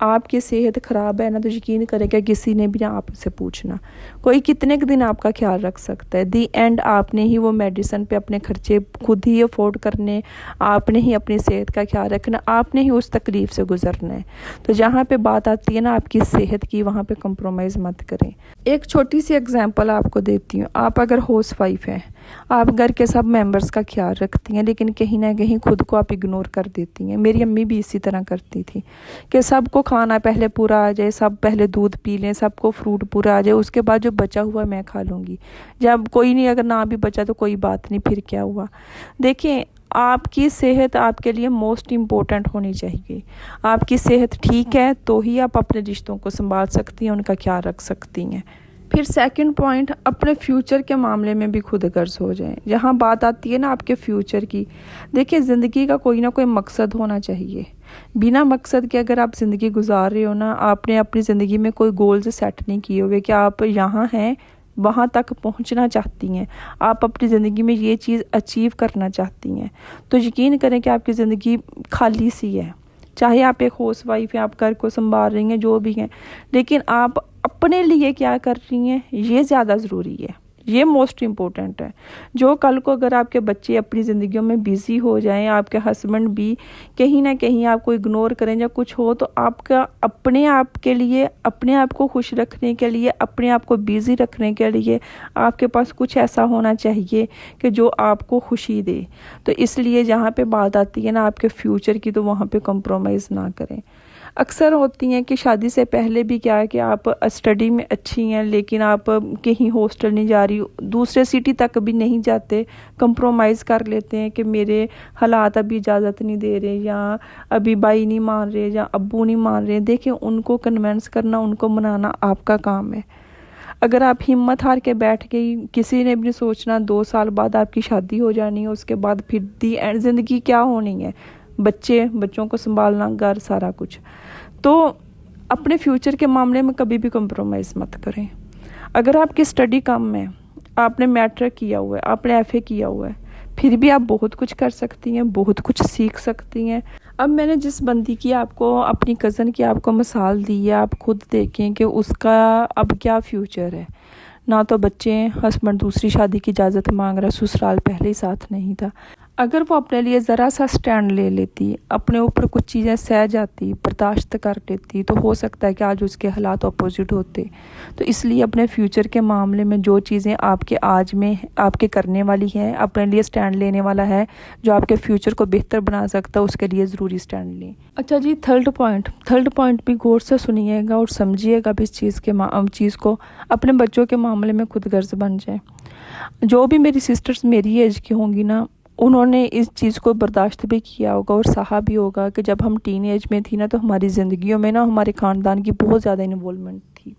آپ کی صحت خراب ہے نا تو یقین کریں کہ کسی نے بھی نہ آپ سے پوچھنا. کوئی کتنے دن آپ کا خیال رکھ سکتا ہے. دی اینڈ آپ نے ہی وہ میڈیسن پہ اپنے خرچے خود ہی افورڈ کرنے, آپ نے ہی اپنی صحت کا خیال رکھنا, آپ نے ہی اس تکلیف سے گزرنا ہے. تو جہاں پہ بات آتی ہے نا آپ کی صحت کی, وہاں پہ کمپرومائز مت کریں. ایک چھوٹی سی اگزامپل آپ کو دیتی ہوں. آپ اگر ہاؤس وائف ہیں, آپ گھر کے سب ممبرس کا خیال رکھتی ہیں, لیکن کہیں نہ کہیں خود کو آپ اگنور کر دیتی ہیں. میری امی بھی اسی طرح کرتی تھی کہ سب کو کھانا پہلے پورا آ جائے, سب پہلے دودھ پی لیں, سب کو فروٹ پورا آ جائے, اس کے بعد جو بچا ہوا میں کھا لوں گی. جب کوئی نہیں, اگر نہ بھی بچا تو کوئی بات نہیں, پھر کیا ہوا. دیکھیں, آپ کی صحت آپ کے لیے موسٹ امپورٹنٹ ہونی چاہیے. آپ کی صحت ٹھیک ہے تو ہی آپ اپنے رشتوں کو سنبھال سکتی ہیں, ان کا خیال رکھ سکتی ہیں. پھر سیکنڈ پوائنٹ, اپنے فیوچر کے معاملے میں بھی خود غرض ہو جائیں. جہاں بات آتی ہے نا آپ کے فیوچر کی, دیکھیں زندگی کا کوئی نہ کوئی مقصد ہونا چاہیے. بنا مقصد کے اگر آپ زندگی گزار رہے ہو نا, آپ نے اپنی زندگی میں کوئی گولز سیٹ نہیں کیے ہوئے کہ آپ یہاں ہیں, وہاں تک پہنچنا چاہتی ہیں, آپ اپنی زندگی میں یہ چیز اچیو کرنا چاہتی ہیں, تو یقین کریں کہ آپ کی زندگی خالی سی ہے. چاہے آپ ایک ہاؤس وائف ہیں, آپ گھر کو سنبھال رہی ہیں, جو بھی ہیں, لیکن آپ اپنے لیے کیا کر رہی ہیں یہ زیادہ ضروری ہے, یہ موسٹ امپورٹنٹ ہے. جو کل کو اگر آپ کے بچے اپنی زندگیوں میں بیزی ہو جائیں, آپ کے ہسبینڈ بھی کہیں نہ کہیں آپ کو اگنور کریں یا کچھ ہو, تو آپ کا اپنے آپ کے لیے, اپنے آپ کو خوش رکھنے کے لیے, اپنے آپ کو بیزی رکھنے کے لیے آپ کے پاس کچھ ایسا ہونا چاہیے کہ جو آپ کو خوشی دے. تو اس لیے جہاں پہ بات آتی ہے نا آپ کے فیوچر کی, تو وہاں پہ کمپرومائز نہ کریں. اکثر ہوتی ہیں کہ شادی سے پہلے بھی کیا ہے کہ آپ اسٹڈی میں اچھی ہیں, لیکن آپ کہیں ہاسٹل نہیں جا رہی, دوسرے سٹی تک بھی نہیں جاتے, کمپرومائز کر لیتے ہیں کہ میرے حالات ابھی اجازت نہیں دے رہے, یا ابھی بھائی نہیں مان رہے, یا ابو نہیں مان رہے. دیکھیں, ان کو کنونس کرنا, ان کو منانا آپ کا کام ہے. اگر آپ ہمت ہار کے بیٹھ گئی, کسی نے بھی سوچنا 2 سال بعد آپ کی شادی ہو جانی ہے, اس کے بعد پھر دی اینڈ زندگی کیا ہونی ہے, بچوں کو سنبھالنا, گھر, سارا کچھ. تو اپنے فیوچر کے معاملے میں کبھی بھی کمپرومائز مت کریں. اگر آپ کی اسٹڈی کم ہے, آپ نے میٹرک کیا ہوا ہے, آپ نے ایف اے کیا ہوا ہے, پھر بھی آپ بہت کچھ کر سکتی ہیں, بہت کچھ سیکھ سکتی ہیں. اب میں نے جس بندی کی آپ کو, اپنی کزن کی آپ کو مثال دی ہے, آپ خود دیکھیں کہ اس کا اب کیا فیوچر ہے. نہ تو بچے ہیں, ہسبینڈ دوسری شادی کی اجازت مانگ رہا, سسرال پہلے ہی ساتھ نہیں تھا. اگر وہ اپنے لیے ذرا سا سٹینڈ لے لیتی, اپنے اوپر کچھ چیزیں سہ جاتی, برداشت کر لیتی, تو ہو سکتا ہے کہ آج اس کے حالات اپوزٹ ہوتے. تو اس لیے اپنے فیوچر کے معاملے میں جو چیزیں آپ کے آج میں آپ کے کرنے والی ہیں, اپنے لیے سٹینڈ لینے والا ہے, جو آپ کے فیوچر کو بہتر بنا سکتا ہے, اس کے لیے ضروری سٹینڈ لیں. اچھا جی, تھرڈ پوائنٹ بھی غور سے سنیے گا اور سمجھیے گا بھی اس چیز کو. اپنے بچوں کے معاملے میں خود غرض بن جائیں. جو بھی میری سسٹرز میری ایج کی ہوں گی نا, انہوں نے اس چیز کو برداشت بھی کیا ہوگا اور سہا بھی ہوگا کہ جب ہم ٹین ایج میں تھی نا, تو ہماری زندگیوں میں نا ہمارے خاندان کی بہت زیادہ انوالومنٹ تھی.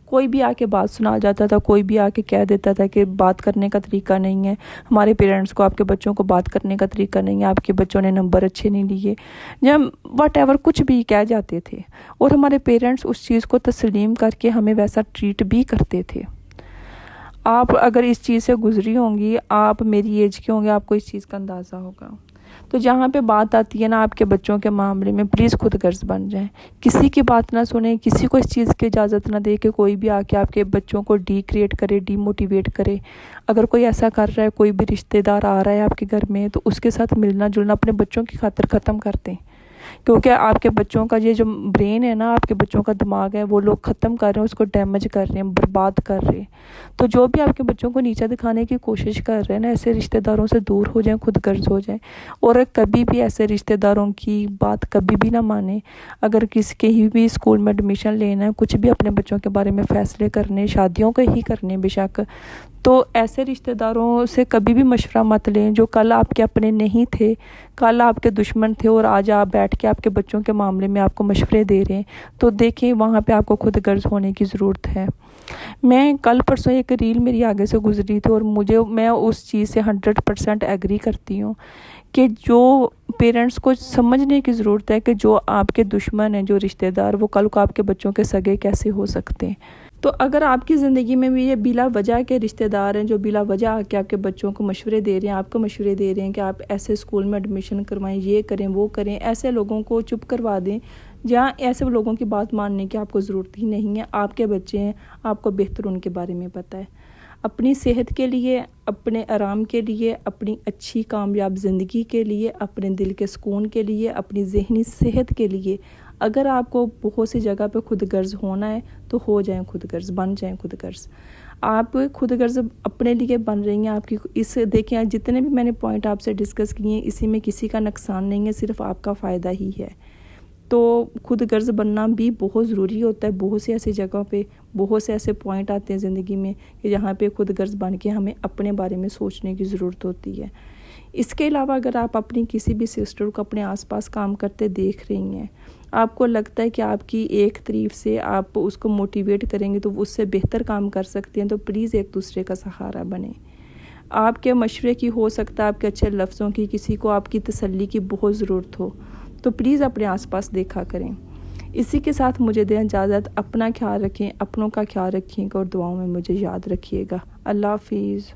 کوئی بھی آ کے بات سنا جاتا تھا, کوئی بھی آ کے کہہ دیتا تھا کہ بات کرنے کا طریقہ نہیں ہے, ہمارے پیرنٹس کو آپ کے بچوں کو بات کرنے کا طریقہ نہیں ہے, آپ کے بچوں نے نمبر اچھے نہیں لیے, جب واٹ ایور کچھ بھی کہہ جاتے تھے. اور ہمارے پیرنٹس اس چیز کو تسلیم کر کے ہمیں ویسا ٹریٹ بھی کرتے تھے. آپ اگر اس چیز سے گزری ہوں گی, آپ میری ایج کے ہوں گے, آپ کو اس چیز کا اندازہ ہوگا. تو جہاں پہ بات آتی ہے نا آپ کے بچوں کے معاملے میں, پلیز خود غرض بن جائیں. کسی کی بات نہ سنیں, کسی کو اس چیز کی اجازت نہ دے کہ کوئی بھی آ کے آپ کے بچوں کو ڈی کریٹ کرے, ڈی موٹیویٹ کرے. اگر کوئی ایسا کر رہا ہے, کوئی بھی رشتہ دار آ رہا ہے آپ کے گھر میں, تو اس کے ساتھ ملنا جلنا اپنے بچوں کی خاطر ختم کر دیں. کیونکہ آپ کے بچوں کا یہ جو برین ہے نا, آپ کے بچوں کا دماغ ہے, وہ لوگ ختم کر رہے ہیں, اس کو ڈیمیج کر رہے ہیں, برباد کر رہے ہیں. تو جو بھی آپ کے بچوں کو نیچا دکھانے کی کوشش کر رہے ہیں نا, ایسے رشتہ داروں سے دور ہو جائیں, خود غرض ہو جائیں. اور کبھی بھی ایسے رشتہ داروں کی بات کبھی بھی نہ مانیں. اگر کہیں بھی اسکول میں ایڈمیشن لینا ہے, کچھ بھی اپنے بچوں کے بارے میں فیصلے کرنے, شادیوں کے ہی کرنے بے شک, تو ایسے رشتہ داروں سے کبھی بھی مشورہ مت لیں جو کل آپ کے اپنے نہیں تھے, کل آپ کے دشمن تھے, اور آج آپ بیٹھ کے آپ کے بچوں کے معاملے میں آپ کو مشورے دے رہے ہیں. تو دیکھیں, وہاں پہ آپ کو خود غرض ہونے کی ضرورت ہے. میں کل پرسوں ایک ریل میری آگے سے گزری تھی, اور میں اس چیز سے 100% ایگری کرتی ہوں کہ جو پیرنٹس کو سمجھنے کی ضرورت ہے کہ جو آپ کے دشمن ہیں, جو رشتہ دار, وہ کل کو آپ کے بچوں کے سگے کیسے ہو سکتے ہیں. تو اگر آپ کی زندگی میں بھی یہ بلا وجہ کے رشتہ دار ہیں جو بلا وجہ آ کے آپ کے بچوں کو مشورے دے رہے ہیں, آپ کو مشورے دے رہے ہیں کہ آپ ایسے اسکول میں ایڈمیشن کروائیں, یہ کریں, وہ کریں, ایسے لوگوں کو چپ کروا دیں جہاں ایسے لوگوں کی بات ماننے کی آپ کو ضرورت ہی نہیں ہے. آپ کے بچے ہیں, آپ کو بہتر ان کے بارے میں پتہ ہے. اپنی صحت کے لیے, اپنے آرام کے لیے, اپنی اچھی کامیاب زندگی کے لیے, اپنے دل کے سکون کے لیے, اپنی ذہنی صحت کے لیے اگر آپ کو بہت سی جگہ پہ خود غرض ہونا ہے تو ہو جائیں خود غرض, بن جائیں خود غرض. آپ خود غرض اپنے لیے بن رہی ہیں. آپ کی اس دیکھیں جتنے بھی میں نے پوائنٹ آپ سے ڈسکس کیے ہیں اسی میں کسی کا نقصان نہیں ہے, صرف آپ کا فائدہ ہی ہے. تو خود غرض بننا بھی بہت ضروری ہوتا ہے. بہت سی ایسی جگہوں پہ بہت سے ایسے پوائنٹ آتے ہیں زندگی میں کہ جہاں پہ خود غرض بن کے ہمیں اپنے بارے میں سوچنے کی ضرورت ہوتی ہے. اس کے علاوہ اگر آپ اپنی کسی بھی سسٹر کو اپنے آس پاس کام کرتے دیکھ رہی ہیں, آپ کو لگتا ہے کہ آپ کی ایک تعریف سے آپ اس کو موٹیویٹ کریں گے تو اس سے بہتر کام کر سکتے ہیں, تو پلیز ایک دوسرے کا سہارا بنیں. آپ کے مشورے کی, ہو سکتا ہے آپ کے اچھے لفظوں کی, کسی کو آپ کی تسلی کی بہت ضرورت ہو, تو پلیز اپنے آس پاس دیکھا کریں. اسی کے ساتھ مجھے دیں اجازت. اپنا خیال رکھیں, اپنوں کا خیال رکھیں گا اور دعاؤں میں مجھے یاد رکھیے گا. اللہ حافظ.